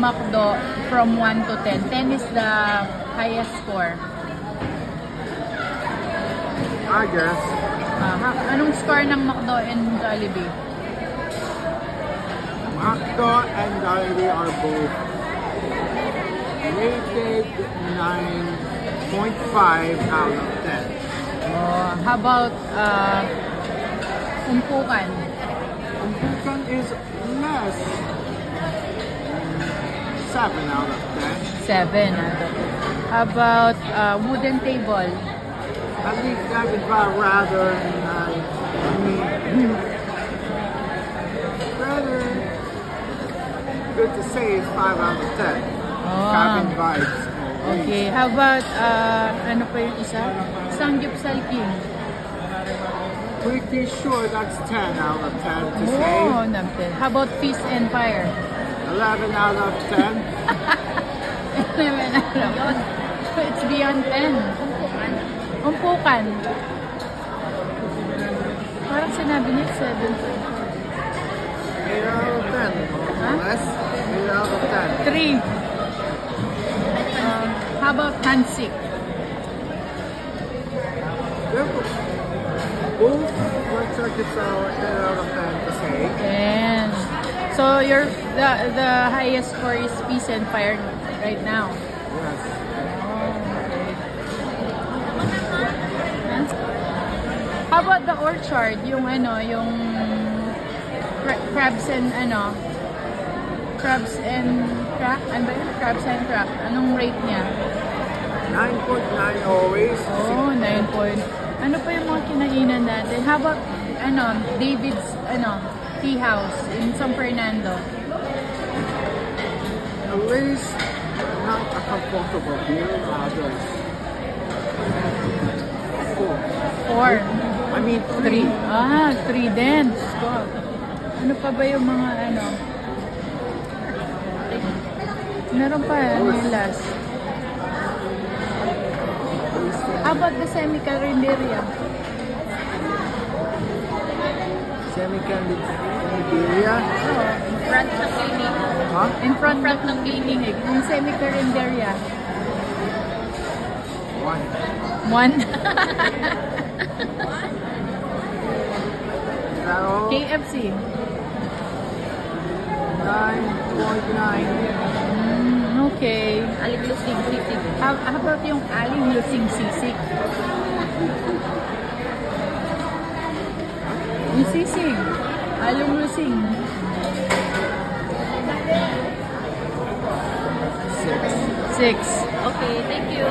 McDo from 1 to 10. 10 is the highest score. I guess. Anong score ng McDo and Jollibee? McDo and Jollibee are both rated 9.5 out of 10. How about Umpukan? Umpukan is less. 7 out of 10. 7 out of 10. How about Wooden Table? I think that would be rather good to say it's 5 out of 10. Cabin vibes. Okay, how about ano pa yung isa? Sanggipsal King. Pretty sure that's 10 out of 10 to say. Oh, 10. How about Feast and Fire? 11 out of 10. 11 out of 10. It's beyond 10. Umpukan. Parang sinabi niya 7. 8 out of 10. Huh? Less? 8 out of 10. 3. How about Hansik? Both blood circuits are 10 out of 10 to say. 10. So the highest score is Peace and Fire right now. Yes. How about the Orchard? Yung crabs and crabs and crack? Ano ba yun? Crabs and crack. Anong rate niya? 9.9 always. Oh, 9 point. Ano pa yung mga kinainan natin? How about David's Tea House in San Fernando? At least not a comfortable view. Others. 4. 4. I mean 3. 3 din. Ano pa ba yung mga meron pa yung last. How about the Semi-Carinderia? Semi-Carinderia? In front ng clinic. Huh? In front ng clinic. Yung Semi-Carinderia. 1. 1. Is that all? KFC. 9.9. Okay. Aling Lusing Sisig. How about yung Aling Lusing Sisig? Yung sisig. Aling Lusing. 6. 6. Okay, thank you.